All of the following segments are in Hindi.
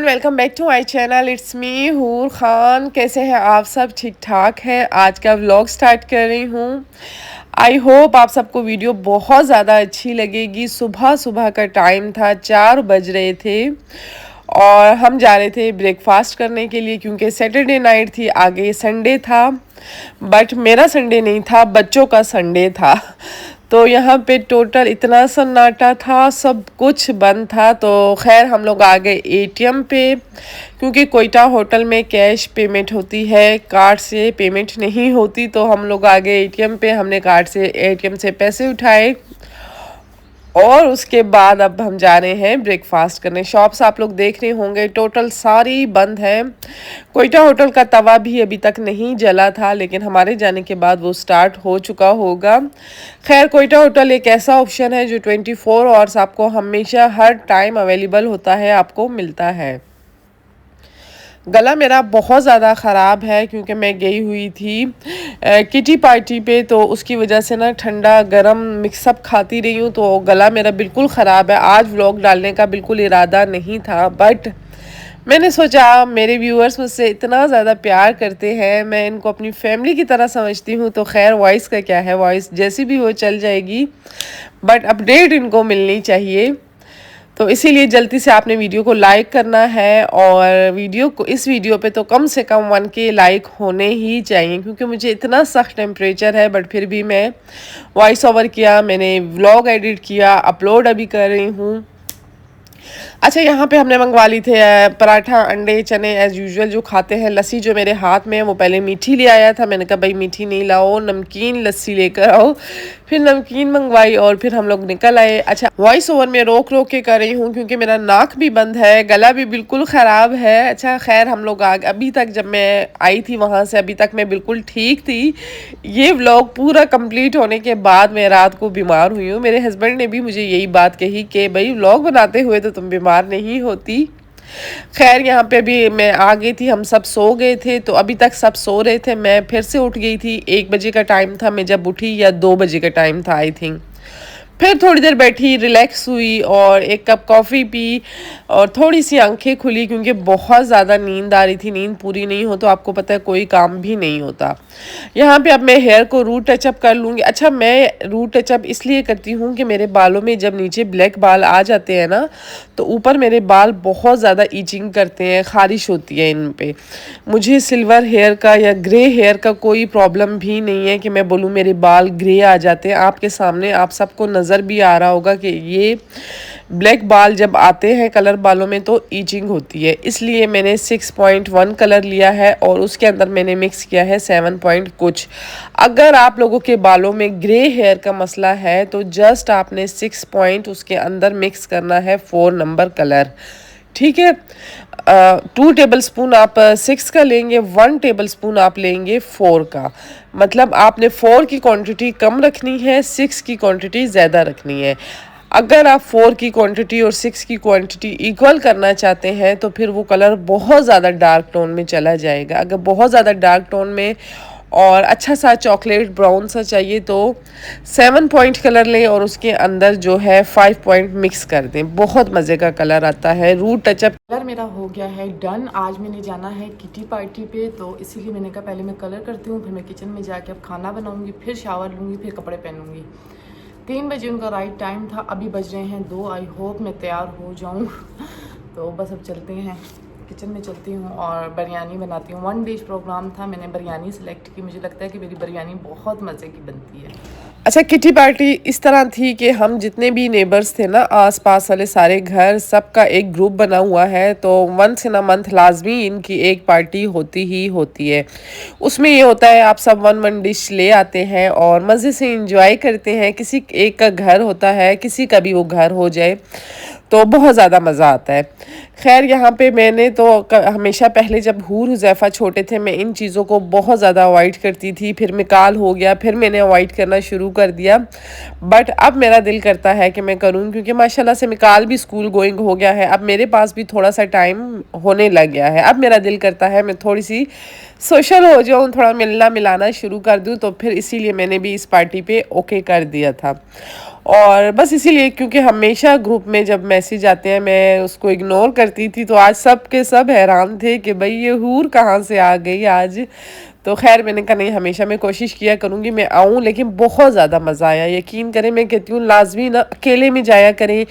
Welcome back to my channel. It's me Hoor Khan. कैसे हैं आप सब? ठीक ठाक हैं। आज का व्लॉग स्टार्ट कर रही हूँ। आई होप आप सबको वीडियो बहुत ज़्यादा अच्छी लगेगी। सुबह सुबह का टाइम था, 4 बज रहे थे और हम जा रहे थे ब्रेकफास्ट करने के लिए क्योंकि सैटरडे नाइट थी, आगे संडे था। बट मेरा संडे नहीं था, बच्चों का संडे था। तो यहाँ पे टोटल इतना सन्नाटा था, सब कुछ बंद था। तो खैर हम लोग आ गए एटीएम पे क्योंकि कोयटा होटल में कैश पेमेंट होती है, कार्ड से पेमेंट नहीं होती। तो हम लोग आ गए एटीएम पे, हमने कार्ड से एटीएम से पैसे उठाए और उसके बाद अब हम जा रहे हैं ब्रेकफास्ट करने। शॉप्स आप लोग देख रहे होंगे टोटल सारी बंद है। कोयटा होटल का तवा भी अभी तक नहीं जला था, लेकिन हमारे जाने के बाद वो स्टार्ट हो चुका होगा। खैर कोयटा होटल एक ऐसा ऑप्शन है जो 24 आवर्स आपको हमेशा हर टाइम अवेलेबल होता है, आपको मिलता है। गला मेरा बहुत ज़्यादा ख़राब है क्योंकि मैं गई हुई थी किटी पार्टी पे, तो उसकी वजह से ना ठंडा गरम मिक्सअप खाती रही हूँ, तो गला मेरा बिल्कुल ख़राब है। आज व्लॉग डालने का बिल्कुल इरादा नहीं था, बट मैंने सोचा मेरे व्यूअर्स मुझसे इतना ज़्यादा प्यार करते हैं, मैं इनको अपनी फैमिली की तरह समझती हूँ। तो खैर वॉइस का क्या है, वॉइस जैसी भी वो चल जाएगी, बट अपडेट इनको मिलनी चाहिए। तो इसीलिए जल्दी से आपने वीडियो को लाइक करना है और इस वीडियो पे तो कम से कम 1K लाइक होने ही चाहिए क्योंकि मुझे इतना सख्त टेम्परेचर है, बट फिर भी मैं वॉइस ओवर किया, मैंने व्लॉग एडिट किया, अपलोड अभी कर रही हूँ। अच्छा, यहाँ पे हमने मंगवा ली थे पराठा, अंडे, चने एज़ यूजुअल जो खाते हैं। लस्सी जो मेरे हाथ में है वो पहले मीठी ले आया था, मैंने कहा भाई मीठी नहीं लाओ, नमकीन लस्सी लेकर आओ। फिर नमकीन मंगवाई और फिर हम लोग निकल आए। अच्छा, वॉइस ओवर में रोक रोक के कर रही हूँ क्योंकि मेरा नाक भी बंद है, गला भी बिल्कुल ख़राब है। अच्छा खैर हम लोग अभी तक जब मैं आई थी वहाँ से अभी तक मैं बिल्कुल ठीक थी। ये व्लॉग पूरा कंप्लीट होने के बाद मैं रात को बीमार हुई हूँ। मेरे हस्बैंड ने भी मुझे यही बात कही कि भाई व्लॉग बनाते हुए तो तुम बीमार नहीं होती। खैर यहाँ पे भी मैं आ गई थी, हम सब सो गए थे, तो अभी तक सब सो रहे थे, मैं फिर से उठ गई थी। 1 बजे का टाइम था मैं जब उठी, या 2 बजे का टाइम था आई थिंक। फिर थोड़ी देर बैठी, रिलैक्स हुई और एक कप कॉफ़ी पी और थोड़ी सी आंखें खुली क्योंकि बहुत ज़्यादा नींद आ रही थी। नींद पूरी नहीं हो तो आपको पता है कोई काम भी नहीं होता। यहाँ पे अब मैं हेयर को रूट टचअप कर लूँगी। अच्छा, मैं रूट टचअप इसलिए करती हूँ कि मेरे बालों में जब नीचे ब्लैक बाल आ जाते हैं ना, तो ऊपर मेरे बाल बहुत ज़्यादा ईचिंग करते हैं, ख़ारिश होती है इन पे। मुझे सिल्वर हेयर का या ग्रे हेयर का कोई प्रॉब्लम भी नहीं है कि मैं बोलूँ मेरे बाल ग्रे आ जाते हैं। आपके सामने आप सबको नज़र भी आ रहा होगा कि ये ब्लैक बाल जब आते हैं कलर बालों में तो ईचिंग होती है। इसलिए मैंने 6.1 कलर लिया है और उसके अंदर मैंने मिक्स किया है 7 पॉइंट कुछ। अगर आप लोगों के बालों में ग्रे हेयर का मसला है तो जस्ट आपने 6 पॉइंट उसके अंदर मिक्स करना है 4 नंबर कलर, ठीक है। 2 टेबल स्पून आप 6 का लेंगे, 1 टेबल स्पून आप लेंगे 4 का। मतलब आपने 4 की क्वांटिटी कम रखनी है, 6 की क्वांटिटी ज़्यादा रखनी है। अगर आप 4 की क्वांटिटी और 6 की क्वांटिटी इक्वल करना चाहते हैं तो फिर वो कलर बहुत ज़्यादा डार्क टोन में चला जाएगा। अगर बहुत ज़्यादा डार्क टोन में और अच्छा सा चॉकलेट ब्राउन सा चाहिए तो 7 पॉइंट कलर लें और उसके अंदर जो है 5 पॉइंट मिक्स कर दें। बहुत मज़े का कलर आता है। रूट टचअप कलर मेरा हो गया है डन। आज मैंने जाना है किटी पार्टी पे, तो इसीलिए मैंने कहा पहले मैं कलर करती हूँ, फिर मैं किचन में जाके अब खाना बनाऊँगी, फिर शावर लूँगी, फिर कपड़े पहनूँगी। 3 बजे उनका राइट टाइम था, अभी बज रहे हैं 2। आई होप मैं तैयार हो जाऊँ। तो बस अब चलते हैं, किचन में चलती हूँ और बिरयानी बनाती हूँ। 1 डिश प्रोग्राम था, मैंने बिरयानी सेलेक्ट की। मुझे लगता है कि मेरी बिरयानी बहुत मज़े की बनती है। अच्छा, किटी पार्टी इस तरह थी कि हम जितने भी नेबर्स थे ना, आस पास वाले सारे घर, सबका एक ग्रुप बना हुआ है। तो वंस इन अ मंथ लाजमी इनकी एक पार्टी होती ही होती है। उसमें ये होता है आप सब 1 डिश ले आते हैं और मज़े से इंजॉय करते हैं। किसी एक का घर होता है, किसी का भी वो घर हो जाए तो बहुत ज़्यादा मज़ा आता है। खैर यहाँ पे मैंने तो हमेशा पहले जब हूर हुज़ैफ़ा छोटे थे मैं इन चीज़ों को बहुत ज़्यादा अवॉइड करती थी। फिर मिकाल हो गया, फिर मैंने अवॉइड करना शुरू कर दिया। बट अब मेरा दिल करता है कि मैं करूँ क्योंकि माशाल्लाह से मिकाल भी स्कूल गोइंग हो गया है। अब मेरे पास भी थोड़ा सा टाइम होने लग गया है। अब मेरा दिल करता है मैं थोड़ी सी सोशल हो जाऊँ, थोड़ा मिलना मिलाना शुरू कर दूँ। तो फिर इसीलिए मैंने भी इस पार्टी पे ओके कर दिया था। और बस इसीलिए, क्योंकि हमेशा ग्रुप में जब मैसेज आते हैं मैं उसको इग्नोर करती थी, तो आज सब के सब हैरान थे कि भाई ये हूर कहाँ से आ गई आज। तो खैर मैंने कहा नहीं, हमेशा मैं कोशिश किया करूँगी मैं आऊँ, लेकिन बहुत ज़्यादा मज़ा आया। यकीन करें, मैं कहती हूँ लाजमी ना अकेले में जाया करें,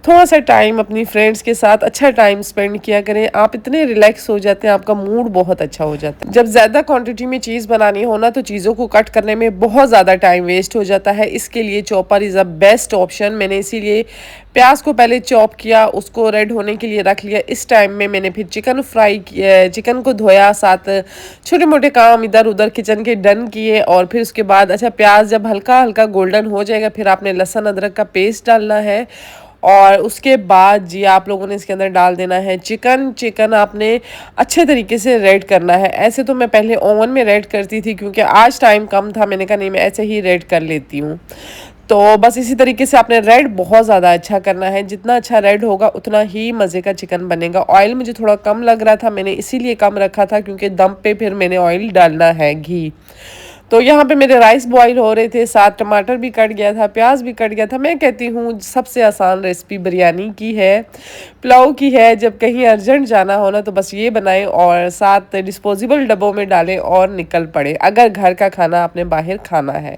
थोड़ा सा टाइम अपनी फ्रेंड्स के साथ अच्छा टाइम स्पेंड किया करें। आप इतने रिलैक्स हो जाते हैं, आपका मूड बहुत अच्छा हो जाता है। जब ज़्यादा क्वांटिटी में चीज़ बनानी हो ना, तो चीज़ों को कट करने में बहुत ज़्यादा टाइम वेस्ट हो जाता है। इसके लिए chopper is a best option. मैंने इसीलिए प्याज को पहले चॉप किया, उसको रेड होने के लिए रख लिया। इस टाइम में मैंने फिर चिकन फ्राई किया, चिकन को धोया, साथ छोटे मोटे काम इधर उधर किचन के डन किए। और फिर उसके बाद अच्छा प्याज जब हल्का हल्का गोल्डन हो जाएगा, फिर आपने लहसुन अदरक का पेस्ट डालना है। और उसके बाद जी आप लोगों ने इसके अंदर डाल देना है चिकन। चिकन आपने अच्छे तरीके से रेड करना है। ऐसे तो मैं पहले ओवन में रेड करती थी, क्योंकि आज टाइम कम था, मैंने कहा नहीं मैं ऐसे ही रेड कर लेती हूँ। तो बस इसी तरीके से आपने रेड बहुत ज़्यादा अच्छा करना है। जितना अच्छा रेड होगा उतना ही मज़े का चिकन बनेगा। ऑयल मुझे थोड़ा कम लग रहा था, मैंने इसीलिए कम रखा था, क्योंकि दम पे फिर मैंने ऑयल डालना है, घी। तो यहाँ पे मेरे राइस बॉईल हो रहे थे, साथ टमाटर भी कट गया था, प्याज भी कट गया था। मैं कहती हूँ सबसे आसान रेसिपी बिरयानी की है, पुलाव की है। जब कहीं अर्जेंट जाना हो ना, तो बस ये बनाएं और साथ डिस्पोजेबल डब्बों में डालें और निकल पड़े, अगर घर का खाना आपने बाहर खाना है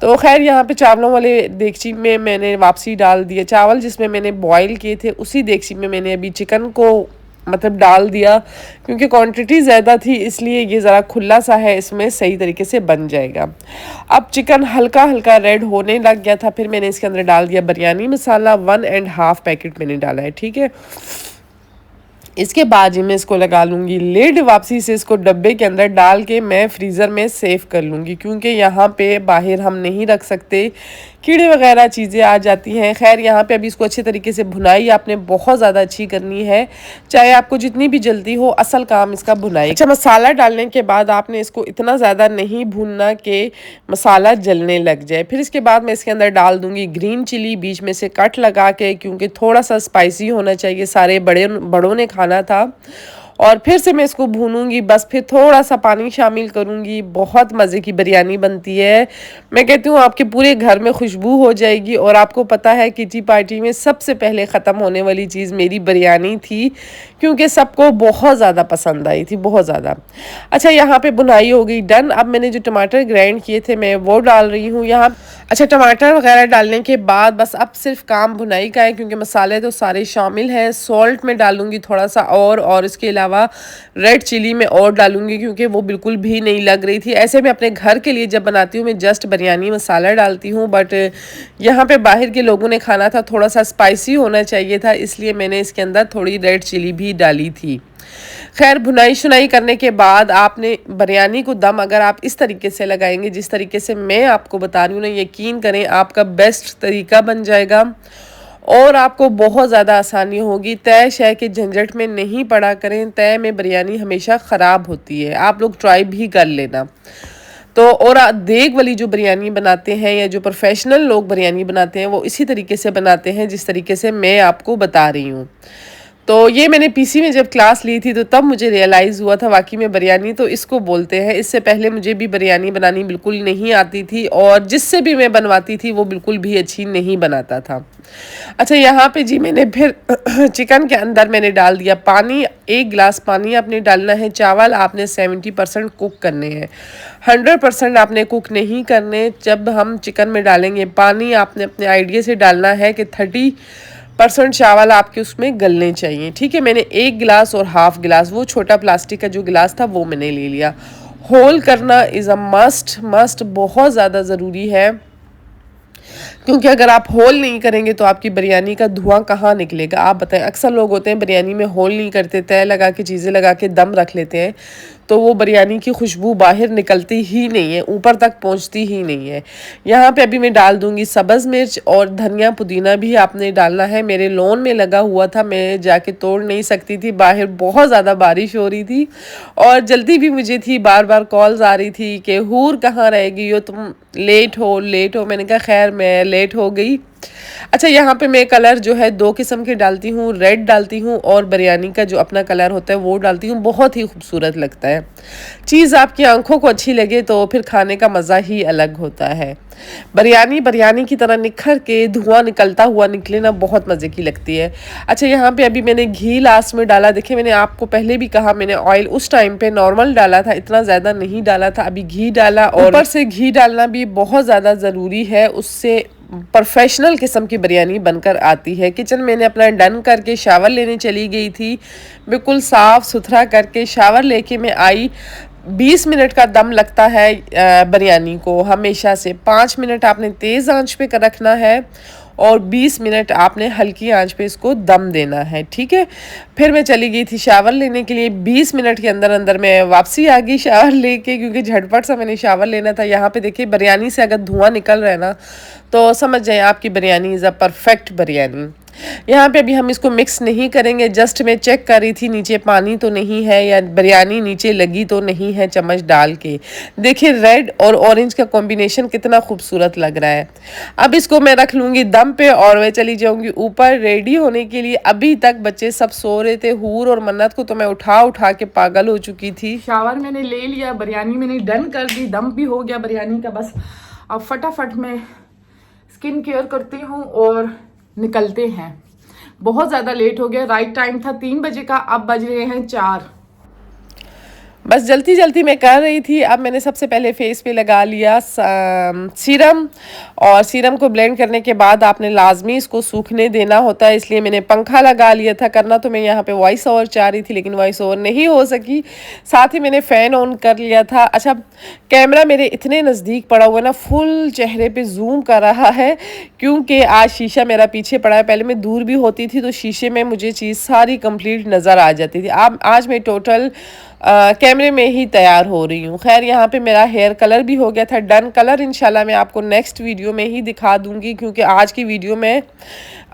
तो। खैर यहाँ पे चावलों वाले देगची में मैंने वापसी डाल दिया, चावल जिसमें मैंने बॉईल किए थे उसी देगची में मैंने अभी चिकन को मतलब डाल दिया, क्योंकि क्वांटिटी ज़्यादा थी इसलिए ये ज़रा खुला सा है, इसमें सही तरीके से बन जाएगा। अब चिकन हल्का हल्का रेड होने लग गया था, फिर मैंने इसके अंदर डाल दिया बिरयानी मसाला, 1.5 पैकेट मैंने डाला है, ठीक है। इसके बाद ही मैं इसको लगा लूँगी लिड, वापसी से इसको डब्बे के अंदर डाल के मैं फ्रीज़र में सेव कर लूँगी, क्योंकि यहाँ पे बाहर हम नहीं रख सकते, कीड़े वगैरह चीज़ें आ जाती हैं। खैर यहाँ पे अभी इसको अच्छे तरीके से भुनाई आपने बहुत ज़्यादा अच्छी करनी है, चाहे आपको जितनी भी जल्दी हो, असल काम इसका भुनाई। अच्छा, मसाला डालने के बाद आपने इसको इतना ज़्यादा नहीं भूनना कि मसाला जलने लग जाए। फिर इसके बाद मैं इसके अंदर डाल दूँगी ग्रीन चिली, बीच में से कट लगा के, क्योंकि थोड़ा सा स्पाइसी होना चाहिए, सारे बड़ों ने खाना था। और फिर से मैं इसको भूनूंगी, बस फिर थोड़ा सा पानी शामिल करूंगी। बहुत मज़े की बिरयानी बनती है। मैं कहती हूँ आपके पूरे घर में खुशबू हो जाएगी। और आपको पता है किटी पार्टी में सबसे पहले ख़त्म होने वाली चीज़ मेरी बिरयानी थी, क्योंकि सबको बहुत ज़्यादा पसंद आई थी, बहुत ज़्यादा। अच्छा, यहाँ पे बुनाई हो गई डन। अब मैंने जो टमाटर ग्राइंड किए थे मैं वो डाल रही हूँ यहाँ। अच्छा, टमाटर वगैरह डालने के बाद बस अब सिर्फ काम भुनाई का है, क्योंकि मसाले तो सारे शामिल हैं। सॉल्ट में डालूंगी थोड़ा सा और इसके अलावा रेड चिली में और डालूंगी, क्योंकि वो बिल्कुल भी नहीं लग रही थी। ऐसे मैं अपने घर के लिए जब बनाती हूँ मैं जस्ट बिरयानी मसाला डालती हूँ, बट यहाँ पे बाहर के लोगों ने खाना था, थोड़ा सा स्पाइसी होना चाहिए था, इसलिए मैंने इसके अंदर थोड़ी रेड चिली भी डाली थी। खैर भुनाई शुनाई करने के बाद आपने बिरयानी को दम अगर आप इस तरीके से लगाएंगे जिस तरीके से मैं आपको बता रही हूँ ना, यकीन करें आपका बेस्ट तरीका बन जाएगा और आपको बहुत ज़्यादा आसानी होगी। तय शय के झंझट में नहीं पड़ा करें, तय में बिरयानी हमेशा ख़राब होती है, आप लोग ट्राई भी कर लेना। तो और देग वाली जो बिरयानी बनाते हैं या जो प्रोफेशनल लोग बिरयानी बनाते हैं वो इसी तरीके से बनाते हैं जिस तरीके से मैं आपको बता रही हूँ। तो ये मैंने पीसी में जब क्लास ली थी तो तब मुझे रियलाइज़ हुआ था वाकई में बिरयानी तो इसको बोलते हैं। इससे पहले मुझे भी बिरयानी बनानी बिल्कुल नहीं आती थी और जिससे भी मैं बनवाती थी वो बिल्कुल भी अच्छी नहीं बनाता था। अच्छा, यहाँ पे जी मैंने फिर चिकन के अंदर मैंने डाल दिया पानी। 1 गिलास पानी आपने डालना है। चावल आपने 70% कुक करने हैं, 100% आपने कुक नहीं करने। जब हम चिकन में डालेंगे पानी आपने अपने आइडिया से डालना है कि 30% चावल आपके उसमें गलने चाहिए, ठीक है। मैंने 1 गिलास और हाफ गिलास, वो छोटा प्लास्टिक का जो गिलास था वो मैंने ले लिया। होल करना इज़ अ मस्ट, बहुत ज़्यादा ज़रूरी है, क्योंकि अगर आप होल नहीं करेंगे तो आपकी बिरयानी का धुआं कहाँ निकलेगा। आप बताएं, अक्सर लोग होते हैं बिरयानी में होल नहीं करते, तय लगा के चीज़ें लगा के दम रख लेते हैं, तो वो बिरयानी की खुशबू बाहर निकलती ही नहीं है, ऊपर तक पहुंचती ही नहीं है। यहाँ पे अभी मैं डाल दूंगी सब्ज़ मिर्च और धनिया पुदीना भी आपने डालना है। मेरे लॉन में लगा हुआ था, मैं जाके तोड़ नहीं सकती थी, बाहर बहुत ज़्यादा बारिश हो रही थी और जल्दी भी मुझे थी, बार बार कॉल्स आ रही थी कि हूर कहाँ रहेगी हो तुम, लेट हो। मैंने कहा खैर मैं लेट हो गई अच्छा, यहाँ पे मैं कलर जो है 2 किस्म के डालती हूँ, रेड डालती हूँ और बिरयानी का जो अपना कलर होता है वो डालती हूँ, बहुत ही खूबसूरत लगता है। चीज़ आपकी आंखों को अच्छी लगे तो फिर खाने का मज़ा ही अलग होता है। बिरयानी बिरयानी की तरह निखर के धुआं निकलता हुआ निकले ना, बहुत मज़े की लगती है। अच्छा, यहाँ पे अभी मैंने घी लास्ट में डाला। देखिए, मैंने आपको पहले भी कहा, मैंने ऑयल उस टाइम पे नॉर्मल डाला था, इतना ज़्यादा नहीं डाला था। अभी घी डाला और ऊपर से घी डालना भी बहुत ज़्यादा ज़रूरी है, उससे प्रोफेशनल किस्म की बिरयानी बनकर आती है। किचन मैंने अपना डन करके शावर लेने चली गई थी, बिल्कुल साफ़ सुथरा करके शावर लेके मैं आई। 20 मिनट का दम लगता है बिरयानी को, हमेशा से 5 मिनट आपने तेज़ आंच पे रखना है और 20 मिनट आपने हल्की आंच पे इसको दम देना है, ठीक है। फिर मैं चली गई थी शावर लेने के लिए। 20 मिनट के अंदर अंदर मैं वापसी आ गई शावर लेके, क्योंकि झटपट सा मैंने शावर लेना था। यहाँ पे देखिए, बिरयानी से अगर धुआं निकल रहा है ना, तो समझ जाए आपकी biryani is a perfect biryani. यहाँ पे अभी हम इसको मिक्स नहीं करेंगे, जस्ट मैं चेक कर रही थी नीचे पानी तो नहीं है या बिरयानी नीचे लगी तो नहीं है, चम्मच डाल के। देखिए, रेड और ऑरेंज का कॉम्बिनेशन कितना खूबसूरत लग रहा है। अब इसको मैं रख लूँगी दम पे और मैं चली जाऊँगी ऊपर रेडी होने के लिए। अभी तक बच्चे सब सो रहे थे। हूर और मन्नत को तो मैं उठा उठा के पागल हो चुकी थी। शावर मैंने ले लिया, बिरयानी मैंने डन कर दी, दम भी हो गया बिरयानी का। बस अब फटाफट मैं स्किन केयर करती हूँ और निकलते हैं। बहुत ज़्यादा लेट हो गया, राइट टाइम था 3 बजे का, अब बज रहे हैं 4। बस जल्दी जल्दी मैं कर रही थी। अब मैंने सबसे पहले फेस पे लगा लिया सीरम, और सीरम को ब्लेंड करने के बाद आपने लाजमी इसको सूखने देना होता है, इसलिए मैंने पंखा लगा लिया था। करना तो मैं यहाँ पे वॉइस ओवर चाह रही थी, लेकिन वॉइस ओवर नहीं हो सकी। साथ ही मैंने फ़ैन ऑन कर लिया था। अच्छा, कैमरा मेरे इतने नज़दीक पड़ा हुआ है ना, फुल चेहरे पे जूम कर रहा है, क्योंकि आज शीशा मेरा पीछे पड़ा है। पहले मैं दूर भी होती थी तो शीशे में मुझे चीज़ सारी कंप्लीट नज़र आ जाती थी। अब आज मैं टोटल कैमरे में ही तैयार हो रही हूँ। खैर, यहाँ पे मेरा हेयर कलर भी हो गया था डन। कलर इंशाल्लाह मैं आपको नेक्स्ट वीडियो में ही दिखा दूँगी, क्योंकि आज की वीडियो में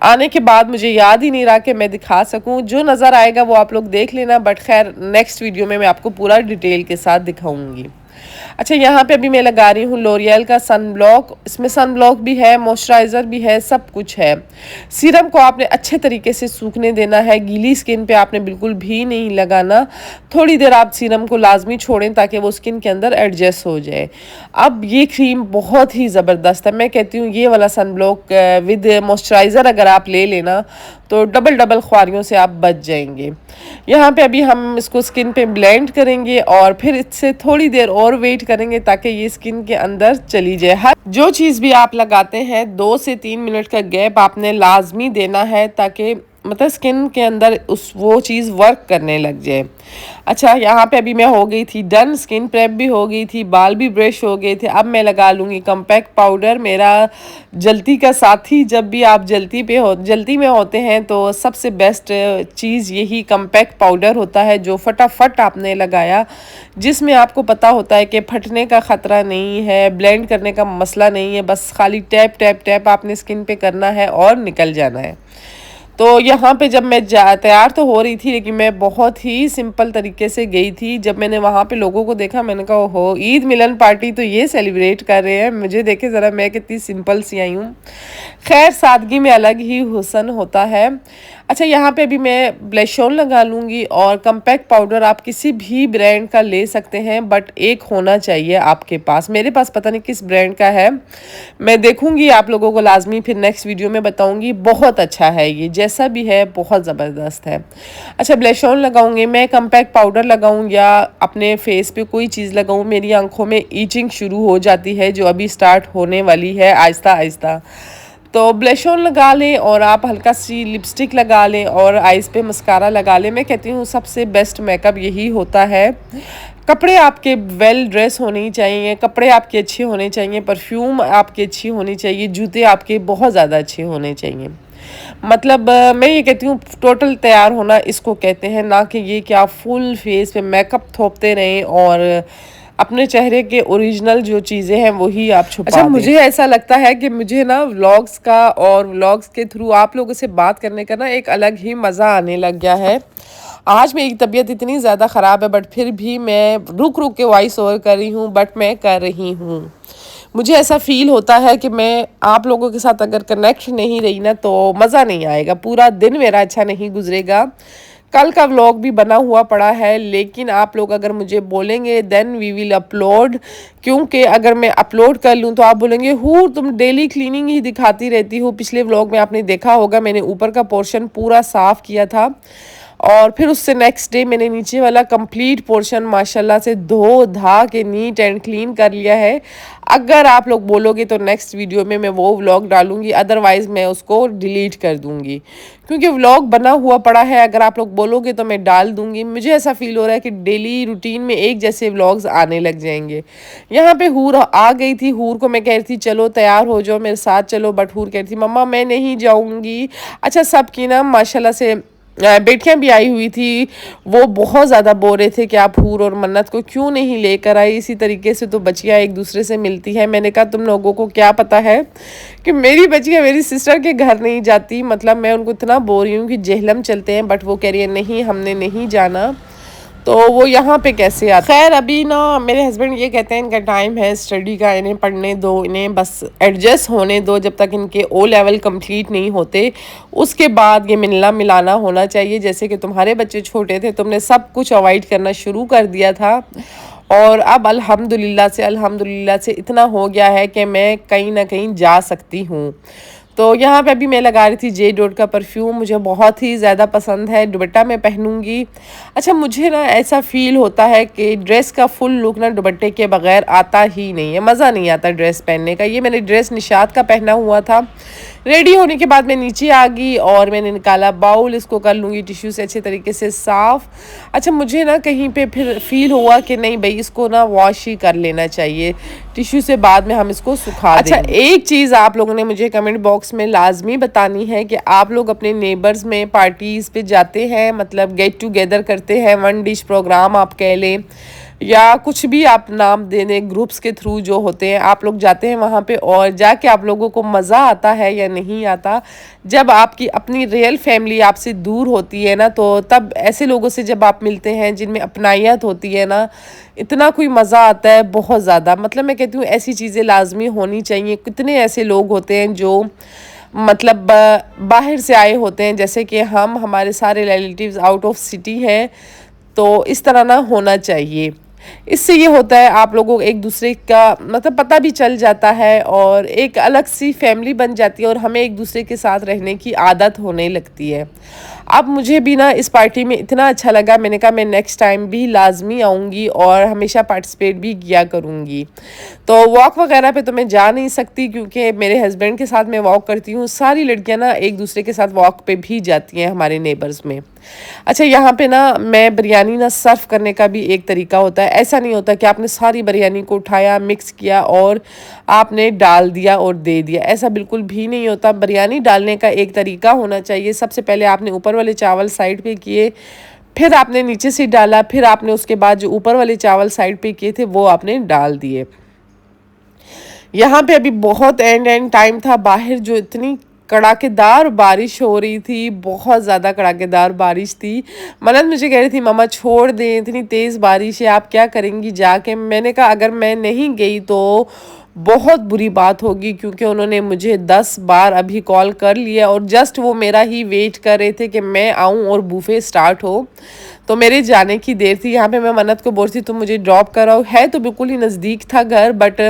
आने के बाद मुझे याद ही नहीं रहा कि मैं दिखा सकूँ। जो नज़र आएगा वो आप लोग देख लेना, बट खैर नेक्स्ट वीडियो में मैं आपको पूरा डिटेल के साथ दिखाऊँगी। अच्छा, यहाँ पे अभी मैं लगा रही हूँ लॉरियल का सन ब्लॉक। इसमें सन ब्लॉक भी है, मॉइस्चराइज़र भी है, सब कुछ है। सीरम को आपने अच्छे तरीके से सूखने देना है, गीली स्किन पे आपने बिल्कुल भी नहीं लगाना। थोड़ी देर आप सीरम को लाजमी छोड़ें ताकि वो स्किन के अंदर एडजस्ट हो जाए। अब ये क्रीम बहुत ही ज़बरदस्त है। मैं कहती हूँ ये वाला सन ब्लॉक विद मॉइस्चराइज़र अगर आप ले लेना तो डबल डबल ख्वारियों से आप बच जाएंगे। यहाँ पे अभी हम इसको स्किन पे ब्लेंड करेंगे और फिर इससे थोड़ी देर और वेट करेंगे ताकि ये स्किन के अंदर चली जाए। हर जो चीज़ भी आप लगाते हैं 2 से 3 मिनट का गैप आपने लाजमी देना है, ताकि मतलब स्किन के अंदर वो चीज़ वर्क करने लग जाए। अच्छा, यहाँ पे अभी मैं हो गई थी डन, स्किन प्रेप भी हो गई थी, बाल भी ब्रश हो गए थे। अब मैं लगा लूँगी कॉम्पैक्ट पाउडर, मेरा जल्दी का साथी। जब भी आप जल्दी में होते हैं तो सबसे बेस्ट चीज़ यही कॉम्पैक्ट पाउडर होता है, जो फटाफट आपने लगाया, जिसमें आपको पता होता है कि फटने का ख़तरा नहीं है, ब्लेंड करने का मसला नहीं है। बस खाली टैप टैप टैप आपने स्किन पे करना है और निकल जाना है। तो यहाँ पे जब मैं तैयार तो हो रही थी, लेकिन मैं बहुत ही सिंपल तरीके से गई थी। जब मैंने वहाँ पे लोगों को देखा, मैंने कहा ओहो, ईद मिलन पार्टी तो ये सेलिब्रेट कर रहे हैं, मुझे देखे ज़रा मैं कितनी सिंपल सी आई हूँ। खैर, सादगी में अलग ही हुस्न होता है। अच्छा, यहाँ पे अभी मैं ब्लश ऑन लगा लूँगी, और कॉम्पैक्ट पाउडर आप किसी भी ब्रांड का ले सकते हैं, बट एक होना चाहिए आपके पास। मेरे पास पता नहीं किस ब्रांड का है, मैं देखूँगी, आप लोगों को लाजमी फिर नेक्स्ट वीडियो में बताऊँगी। बहुत अच्छा है ये, जैसा भी है बहुत ज़बरदस्त है। अच्छा, ब्लश ऑन लगाऊँगी मैं, कॉम्पैक्ट पाउडर लगाऊँ या अपने फेस पे कोई चीज़ लगाऊँ, मेरी आंखों में ईचिंग शुरू हो जाती है, जो अभी स्टार्ट होने वाली है आहिस्ता आहिस्ता। तो ब्लश ऑन लगा लें और आप हल्का सी लिपस्टिक लगा लें और आइज़ पे मस्कारा लगा लें। मैं कहती हूँ सबसे बेस्ट मेकअप यही होता है। कपड़े आपके वेल ड्रेस होने चाहिए, कपड़े आपके अच्छे होने चाहिए, परफ्यूम आपकी अच्छी होनी चाहिए, जूते आपके बहुत ज़्यादा अच्छे होने चाहिए। मतलब मैं ये कहती हूँ टोटल तैयार होना इसको कहते हैं, ना कि ये कि आप फुल फेस पे मेकअप थोपते रहें और अपने चेहरे के ओरिजिनल जो चीज़ें हैं वही आप छुपा दें। अच्छा, मुझे ऐसा लगता है कि मुझे ना व्लॉग्स का और व्लॉग्स के थ्रू आप लोगों से बात करने का ना एक अलग ही मज़ा आने लग गया है। आज मेरी तबीयत इतनी ज़्यादा ख़राब है, बट फिर भी मैं रुक रुक के वॉइस ओवर कर रही हूँ, बट मैं कर रही हूँ। मुझे ऐसा फ़ील होता है कि मैं आप लोगों के साथ अगर कनेक्ट नहीं रही ना तो मज़ा नहीं आएगा, पूरा दिन मेरा अच्छा नहीं गुजरेगा। कल का व्लॉग भी बना हुआ पड़ा है, लेकिन आप लोग अगर मुझे बोलेंगे देन वी विल अपलोड, क्योंकि अगर मैं अपलोड कर लूँ तो आप बोलेंगे हूँ तुम डेली क्लीनिंग ही दिखाती रहती हो। पिछले व्लॉग में आपने देखा होगा मैंने ऊपर का पोर्शन पूरा साफ़ किया था और फिर उससे नेक्स्ट डे मैंने नीचे वाला कंप्लीट पोर्शन माशाल्लाह से धो धा के नीट एंड क्लीन कर लिया है। अगर आप लोग बोलोगे तो नेक्स्ट वीडियो में मैं वो व्लॉग डालूंगी, अदरवाइज़ मैं उसको डिलीट कर दूंगी, क्योंकि व्लॉग बना हुआ पड़ा है। अगर आप लोग बोलोगे तो मैं डाल दूंगी। मुझे ऐसा फील हो रहा है कि डेली रूटीन में एक जैसे व्लॉग्स आने लग जाएंगे। यहाँ पे हूर आ गई थी, हूर को मैं कह रही थी चलो तैयार हो जाओ मेरे साथ चलो, बट हूर कह रही थी मम्मा मैं नहीं जाऊँगी। अच्छा, सबकी ना माशाल्लाह से बेटियां भी आई हुई थी, वो बहुत ज़्यादा बोल रहे थे कि आप हूर और मन्नत को क्यों नहीं लेकर आई। इसी तरीके से तो बच्चियां एक दूसरे से मिलती हैं। मैंने कहा तुम लोगों को क्या पता है कि मेरी बच्चियां मेरी सिस्टर के घर नहीं जाती। मतलब मैं उनको इतना बोल रही हूँ कि जेहलम चलते हैं, बट वो कह रही है नहीं हमने नहीं जाना, तो वो यहाँ पे कैसे आता। खैर अभी ना मेरे हस्बैंड ये कहते हैं इनका टाइम है स्टडी का, इन्हें पढ़ने दो, इन्हें बस एडजस्ट होने दो जब तक इनके ओ लेवल कंप्लीट नहीं होते। उसके बाद ये मिलना मिलाना होना चाहिए। जैसे कि तुम्हारे बच्चे छोटे थे, तुमने सब कुछ अवॉइड करना शुरू कर दिया था, और अब अल्हम्दुलिल्लाह से इतना हो गया है कि मैं कहीं ना कहीं जा सकती हूँ। तो यहाँ पे अभी मैं लगा रही थी जे डॉट का परफ्यूम, मुझे बहुत ही ज़्यादा पसंद है, दुपट्टा मैं पहनूंगी। अच्छा, मुझे ना ऐसा फील होता है कि ड्रेस का फुल लुक ना दुपट्टे के बगैर आता ही नहीं है, मज़ा नहीं आता ड्रेस पहनने का। ये मैंने ड्रेस निशात का पहना हुआ था। रेडी होने के बाद मैं नीचे आ गई और मैंने निकाला बाउल, इसको कर लूँगी टिश्यू से अच्छे तरीके से साफ़। अच्छा, मुझे ना कहीं पे फिर फील हुआ कि नहीं भाई इसको ना वॉश ही कर लेना चाहिए टिश्यू से, बाद में हम इसको सुखा देंगे। अच्छा, एक चीज़ आप लोगों ने मुझे कमेंट बॉक्स में लाजमी बतानी है कि आप लोग अपने नेबर्स में पार्टीज़ पे जाते हैं, मतलब गेट टुगेदर करते हैं, वन डिश प्रोग्राम आप कह लें या कुछ भी आप नाम देने, ग्रुप्स के थ्रू जो होते हैं आप लोग जाते हैं वहाँ पे, और जाके आप लोगों को मज़ा आता है या नहीं आता। जब आपकी अपनी रियल फैमिली आपसे दूर होती है ना, तो तब ऐसे लोगों से जब आप मिलते हैं जिनमें अपनायत होती है ना, इतना कोई मज़ा आता है बहुत ज़्यादा। मतलब मैं कहती हूँ ऐसी चीज़ें लाजमी होनी चाहिए। कितने ऐसे लोग होते हैं जो मतलब बाहर से आए होते हैं, जैसे कि हमारे सारे रिलेटिव्स आउट ऑफ सिटी हैं, तो इस तरह ना होना चाहिए। इससे ये होता है आप लोगों को एक दूसरे का मतलब पता भी चल जाता है और एक अलग सी फैमिली बन जाती है, और हमें एक दूसरे के साथ रहने की आदत होने लगती है। अब मुझे भी ना इस पार्टी में इतना अच्छा लगा, मैंने कहा मैं नेक्स्ट टाइम भी लाजमी आऊँगी और हमेशा पार्टिसिपेट भी किया करूँगी। तो वॉक वगैरह पे तो मैं जा नहीं सकती क्योंकि मेरे हस्बैंड के साथ मैं वॉक करती हूँ। सारी लड़कियाँ ना एक दूसरे के साथ वॉक पे भी जाती हैं हमारे नेबर्स में। अच्छा, यहाँ पे ना मैं बिरयानी ना सर्व करने का भी एक तरीका होता है। ऐसा नहीं होता कि आपने सारी बिरयानी को उठाया, मिक्स किया और आपने डाल दिया और दे दिया, ऐसा बिल्कुल भी नहीं होता। बिरयानी डालने का एक तरीका होना चाहिए। सबसे पहले आपने ऊपर वाले चावल साइड पे किए, फिर आपने नीचे से डाला, फिर आपने उसके बाद जो ऊपर वाले चावल साइड पे किए थे वो आपने डाल दिए। यहाँ पे अभी बहुत एंड टाइम था, बाहर जो इतनी कड़ाकेदार बारिश हो रही थी, बहुत ज़्यादा कड़ाकेदार बारिश थी। मन्नत मुझे कह रही थी मम्मा छोड़ दें, इतनी तेज़ बारिश है आप क्या करेंगी जाके। मैंने कहा अगर मैं नहीं गई तो बहुत बुरी बात होगी, क्योंकि उन्होंने मुझे 10 बार अभी कॉल कर लिया और जस्ट वो मेरा ही वेट कर रहे थे कि मैं आऊँ और बूफे स्टार्ट हो। तो मेरे जाने की देर थी। यहाँ पे मैं मन्नत को बोल रही थी तुम मुझे ड्रॉप कराओ, है तो बिल्कुल ही नज़दीक था घर, बट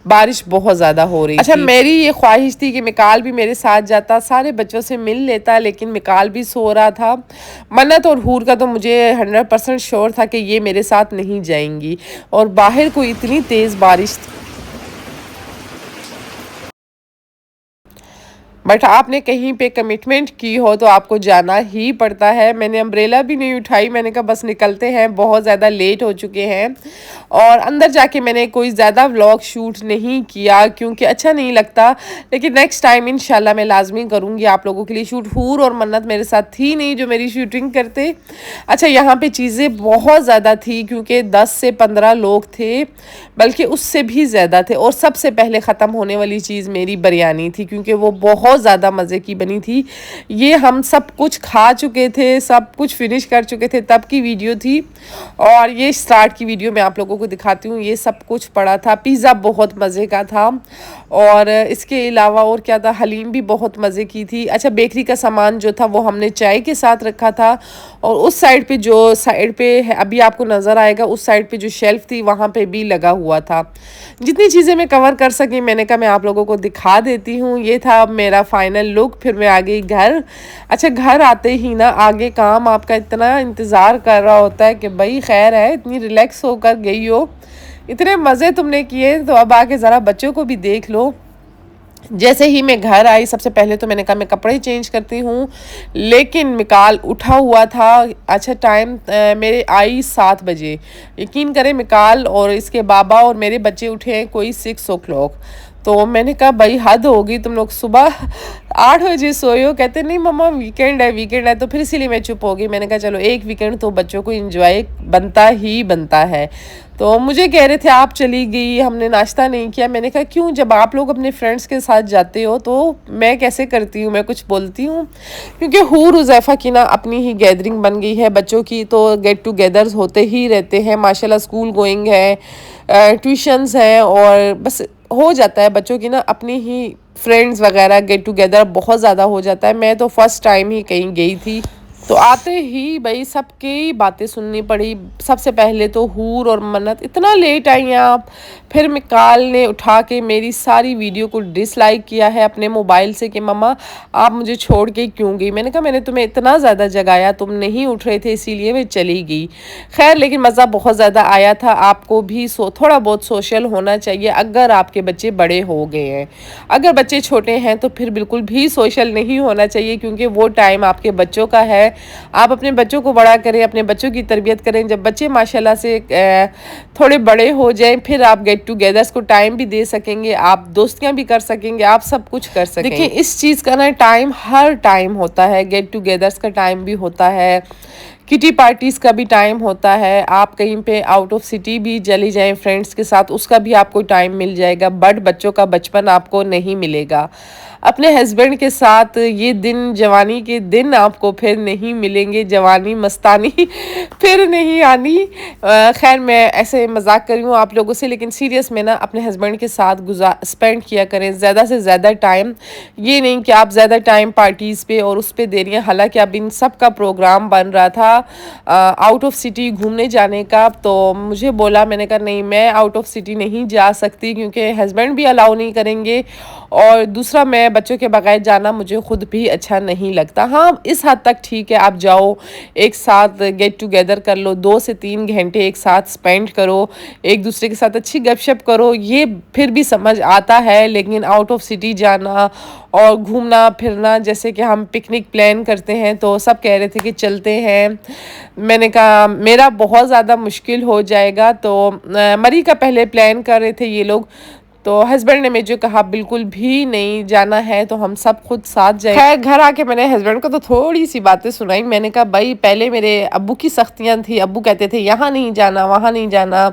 बारिश बहुत ज़्यादा हो रही थी। अच्छा, मेरी ये ख्वाहिश थी कि मिकाल भी मेरे साथ जाता, सारे बच्चों से मिल लेता, लेकिन मिकाल भी सो रहा था। मन्नत और हूर का तो मुझे 100% श्योर था कि ये मेरे साथ नहीं जाएंगी, और बाहर को इतनी तेज़ बारिश थी। बट आपने कहीं पे कमिटमेंट की हो तो आपको जाना ही पड़ता है। मैंने अम्ब्रेला भी नहीं उठाई, मैंने कहा बस निकलते हैं, बहुत ज़्यादा लेट हो चुके हैं। और अंदर जाके मैंने कोई ज़्यादा व्लॉग शूट नहीं किया क्योंकि अच्छा नहीं लगता, लेकिन नेक्स्ट टाइम इंशाल्लाह मैं लाजमी करूँगी आप लोगों के लिए शूट। हूर और मन्नत मेरे साथ थी नहीं जो मेरी शूटिंग करते। अच्छा, यहाँ पर चीज़ें बहुत ज़्यादा थी क्योंकि 10 से 15 लोग थे, बल्कि उससे भी ज़्यादा थे। और सबसे पहले ख़त्म होने वाली चीज़ मेरी बिरयानी थी, क्योंकि वो बहुत बहुत ज़्यादा मज़े की बनी थी। ये हम सब कुछ खा चुके थे, सब कुछ फिनिश कर चुके थे, तब की वीडियो थी। और ये स्टार्ट की वीडियो मैं आप लोगों को दिखाती हूँ। ये सब कुछ पड़ा था। पिज़्ज़ा बहुत मज़े का था, और इसके अलावा और क्या था, हलीम भी बहुत मज़े की थी। अच्छा, बेकरी का सामान जो था वो हमने चाय के साथ रखा था, और उस साइड पे जो साइड पे अभी आपको नज़र आएगा, उस साइड पे जो शेल्फ थी वहाँ पे भी लगा हुआ था। जितनी चीज़ें मैं कवर कर सकी मैंने कहा मैं आप लोगों को दिखा देती हूँ। ये था अब मेरा फाइनल लुक। फिर मैं आ गई घर। अच्छा, घर आते ही ना आगे काम आपका इतना इंतज़ार कर रहा होता है कि भाई खैर है, इतनी रिलैक्स होकर गई हो, इतने मज़े तुमने किए, तो अब आके ज़रा बच्चों को भी देख लो। जैसे ही मैं घर आई, सबसे पहले तो मैंने कहा मैं कपड़े चेंज करती हूँ, लेकिन मिकाल उठा हुआ था। अच्छा, टाइम मेरे आई 7 बजे। यकीन करें, मिकाल और इसके बाबा और मेरे बच्चे उठे हैं कोई 6 o'clock। तो मैंने कहा भाई हद होगी, तुम लोग सुबह 8 बजे सोए हो। कहते नहीं मम्मा वीकेंड है, वीकेंड है। तो फिर इसीलिए मैं चुप हो गई। मैंने कहा चलो एक वीकेंड तो बच्चों को एंजॉय बनता ही बनता है। तो मुझे कह रहे थे आप चली गई, हमने नाश्ता नहीं किया। मैंने कहा क्यों, जब आप लोग अपने फ्रेंड्स के साथ जाते हो तो मैं कैसे करती हूँ, मैं कुछ बोलती हूँ। क्योंकि हूर हुज़ैफ़ा की ना अपनी ही गैदरिंग बन गई है बच्चों की, तो गेट टुगेदर्स होते ही रहते हैं। माशाल्लाह स्कूल गोइंग है, ट्यूशन्स हैं, और बस हो जाता है बच्चों की ना अपनी ही फ्रेंड्स वगैरह गेट टुगेदर बहुत ज़्यादा हो जाता है। मैं तो फर्स्ट टाइम ही कहीं गई थी, तो आते ही भाई सबकी बातें सुननी पड़ी। सबसे पहले तो हूर और मन्नत इतना लेट आई हैं आप। फिर मिकाल ने उठा के मेरी सारी वीडियो को डिसलाइक किया है अपने मोबाइल से कि मम्मा आप मुझे छोड़ के क्यों गई। मैंने कहा मैंने तुम्हें इतना ज़्यादा जगाया, तुम नहीं उठ रहे थे, इसीलिए मैं चली गई। खैर, लेकिन मज़ा बहुत ज़्यादा आया था। आपको भी थोड़ा बहुत सोशल होना चाहिए अगर आपके बच्चे बड़े हो गए हैं। अगर बच्चे छोटे हैं तो फिर बिल्कुल भी सोशल नहीं होना चाहिए, क्योंकि वो टाइम आपके बच्चों का है। आप अपने बच्चों को बड़ा करें, अपने बच्चों की तरबियत करें। जब बच्चे माशाल्लाह से थोड़े बड़े हो जाएं, फिर आप गेट टुगेदर्स को टाइम भी दे सकेंगे, आप दोस्तियां भी कर सकेंगे, आप सब कुछ कर सकेंगे। देखिए, इस चीज़ का ना टाइम हर टाइम होता है। गेट टुगेदर्स का टाइम भी होता है, किटी पार्टीज़ का भी टाइम होता है। आप कहीं पे आउट ऑफ सिटी भी चली जाएं फ्रेंड्स के साथ, उसका भी आपको टाइम मिल जाएगा, बट बच्चों का बचपन आपको नहीं मिलेगा। अपने हस्बैंड के साथ ये दिन, जवानी के दिन आपको फिर नहीं मिलेंगे, जवानी मस्तानी फिर नहीं आनी। खैर, मैं ऐसे मजाक कर रही हूँ आप लोगों से, लेकिन सीरियस में ना अपने हस्बैंड के साथ स्पेंड किया करें ज़्यादा से ज़्यादा टाइम। ये नहीं कि आप ज़्यादा टाइम पार्टीज़ पे और उस पे दे रही हैं। हालांकि अब इन सब का प्रोग्राम बन रहा था आउट ऑफ सिटी घूमने जाने का, तो मुझे बोला, मैंने कहा नहीं, मैं आउट ऑफ सिटी नहीं जा सकती, क्योंकि हस्बैंड भी अलाउ नहीं करेंगे, और दूसरा मैं बच्चों के बगैर जाना मुझे खुद भी अच्छा नहीं लगता। हाँ, इस हद तक ठीक है, आप जाओ, एक साथ गेट टुगेदर कर लो, 2 से 3 घंटे एक साथ स्पेंड करो, एक दूसरे के साथ अच्छी गपशप करो, ये फिर भी समझ आता है। लेकिन आउट ऑफ सिटी जाना और घूमना फिरना, जैसे कि हम पिकनिक प्लान करते हैं, तो सब कह रहे थे कि चलते हैं। मैंने कहा मेरा बहुत ज़्यादा मुश्किल हो जाएगा। तो मरी का पहले प्लान कर रहे थे ये लोग, तो हस्बैंड ने मुझे कहा बिल्कुल भी नहीं जाना है, तो हम सब खुद साथ जाए। खैर, घर आके मैंने हस्बैंड को तो थोड़ी सी बातें सुनाई। मैंने कहा भाई पहले मेरे अब्बू की सख्तियां थी, अब्बू कहते थे यहाँ नहीं जाना, वहाँ नहीं जाना,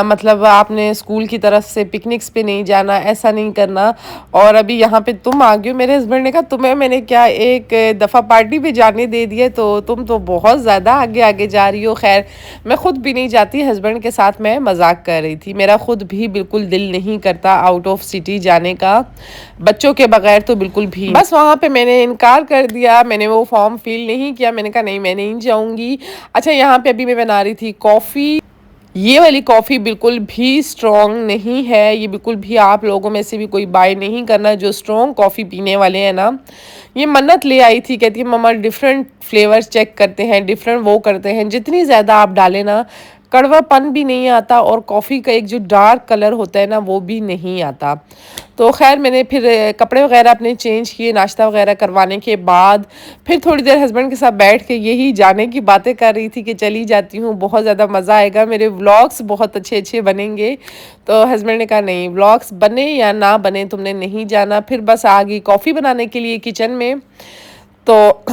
मतलब आपने स्कूल की तरफ से पिकनिक्स पे नहीं जाना, ऐसा नहीं करना, और अभी यहाँ पे तुम आ गए हो। मेरे हस्बैंड ने कहा तुम्हें मैंने क्या एक दफ़ा पार्टी पे जाने दे दिया, तो तुम तो बहुत ज़्यादा आगे आगे जा रही हो। खैर, मैं खुद भी नहीं जाती, हस्बैंड के साथ मैं मजाक कर रही थी। मेरा खुद भी बिल्कुल दिल नहीं करता आउट ऑफ सिटी जाने का, बच्चों के बगैर तो बिल्कुल भी। बस वहाँ पे मैंने इनकार कर दिया, मैंने वो फॉर्म फिल नहीं किया। मैंने कहा नहीं, मैं नहीं जाऊँगी। अच्छा, यहाँ पे अभी मैं बना रही थी कॉफ़ी। ये वाली कॉफ़ी बिल्कुल भी स्ट्रॉन्ग नहीं है, ये बिल्कुल भी आप लोगों में से भी कोई बाय नहीं करना जो स्ट्रॉन्ग कॉफ़ी पीने वाले हैं ना। ये मन्नत ले आई थी, कहती है मम्मा डिफरेंट फ्लेवर्स चेक करते हैं, डिफरेंट वो करते हैं, जितनी ज़्यादा आप डालें ना कड़वापन भी नहीं आता, और कॉफ़ी का एक जो डार्क कलर होता है ना वो भी नहीं आता। तो खैर, मैंने फिर कपड़े वगैरह अपने चेंज किए, नाश्ता वगैरह करवाने के बाद फिर थोड़ी देर हस्बैंड के साथ बैठ के यही जाने की बातें कर रही थी कि चली जाती हूँ, बहुत ज़्यादा मज़ा आएगा, मेरे व्लॉग्स बहुत अच्छे अच्छे बनेंगे। तो हस्बैंड ने कहा नहीं, व्लॉग्स बने या ना बने तुमने नहीं जाना। फिर बस आ गई कॉफ़ी बनाने के लिए किचन में। तो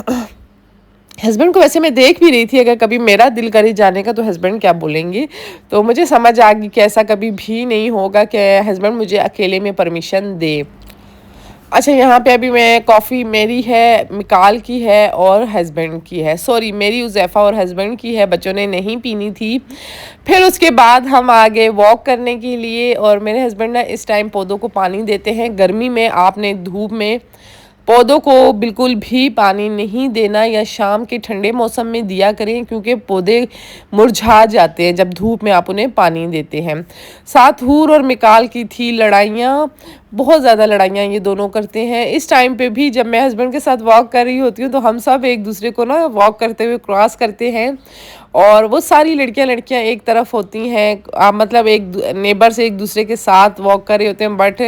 हस्बैंड को वैसे मैं देख भी रही थी, अगर कभी मेरा दिल करे जाने का तो हस्बैंड क्या बोलेंगे। तो मुझे समझ आ गई कि ऐसा कभी भी नहीं होगा कि हस्बैंड मुझे अकेले में परमिशन दे। अच्छा, यहाँ पे अभी मैं कॉफ़ी मेरी है, मिकाल की है और हस्बैंड की है। सॉरी, मेरी उज़ैफ़ा और हस्बैंड की है, बच्चों ने नहीं पीनी थी। फिर उसके बाद हम आ गए वॉक करने के लिए और मेरे हस्बैंड ना इस टाइम पौधों को पानी देते हैं। गर्मी में आपने धूप में पौधों को बिल्कुल भी पानी नहीं देना या शाम के ठंडे मौसम में दिया करें, क्योंकि पौधे मुरझा जाते हैं जब धूप में आप उन्हें पानी देते हैं। साथ हूर और मिकाल की थी लड़ाइयाँ, बहुत ज़्यादा लड़ाइयाँ ये दोनों करते हैं। इस टाइम पे भी जब मैं हस्बैंड के साथ वॉक कर रही होती हूँ तो हम सब एक दूसरे को ना वॉक करते हुए क्रॉस करते हैं और वो सारी लड़कियां एक तरफ होती हैं, मतलब एक नेबर से एक दूसरे के साथ वॉक कर रहे होते हैं, बट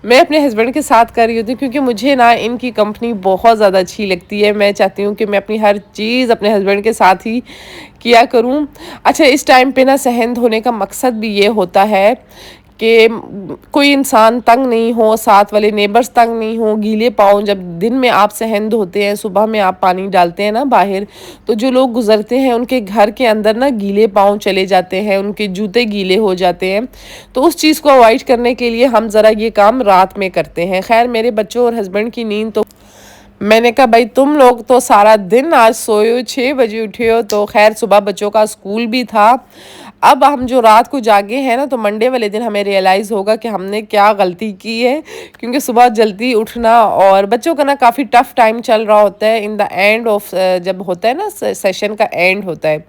मैं अपने हस्बैंड के साथ कर रही होती हूँ क्योंकि मुझे ना इनकी कंपनी बहुत ज़्यादा अच्छी लगती है। मैं चाहती हूँ कि मैं अपनी हर चीज़ अपने हस्बैंड के साथ ही किया करूँ। अच्छा, इस टाइम पे ना सहन होने का मकसद भी ये होता है कि कोई इंसान तंग नहीं हो, साथ वाले नेबर्स तंग नहीं हो, गीले पाँव जब दिन में आप सहन धोते हैं, सुबह में आप पानी डालते हैं ना बाहर, तो जो लोग गुजरते हैं उनके घर के अंदर ना गीले पाँव चले जाते हैं, उनके जूते गीले हो जाते हैं। तो उस चीज़ को अवॉइड करने के लिए हम ज़रा ये काम रात में करते हैं। खैर, मेरे बच्चों और हस्बैंड की नींद तो मैंने कहा भाई तुम लोग तो सारा दिन आज सोए हो, 6 बजे उठे हो, तो खैर सुबह बच्चों का स्कूल भी था। अब हम जो रात को जागे हैं ना, तो मंडे वाले दिन हमें रियलाइज़ होगा कि हमने क्या गलती की है, क्योंकि सुबह जल्दी उठना और बच्चों का ना काफ़ी टफ़ टाइम चल रहा होता है इन द एंड ऑफ, जब होता है ना सेशन का एंड होता है,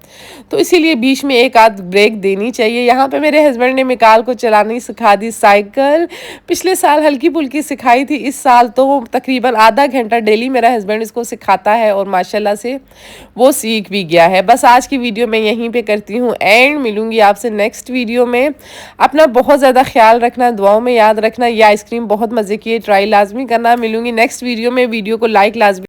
तो इसीलिए बीच में एक आध ब्रेक देनी चाहिए। यहाँ पे मेरे हस्बैंड ने मिकाल को चलानी सिखा दी साइकिल। पिछले साल हल्की फुल्की सिखाई थी, इस साल तो तकरीबन आधा घंटा डेली मेरा हस्बैंड इसको सिखाता है और माशाल्लाह से वो सीख भी गया है। बस आज की वीडियो मैं यहीं पे करती हूँ एंड, मिलूंगी आपसे नेक्स्ट वीडियो में। अपना बहुत ज़्यादा ख्याल रखना, दुआओं में याद रखना। ये आइसक्रीम बहुत मज़े की है, ट्राई लाजमी करना। मिलूंगी नेक्स्ट वीडियो में, वीडियो को लाइक लाजमी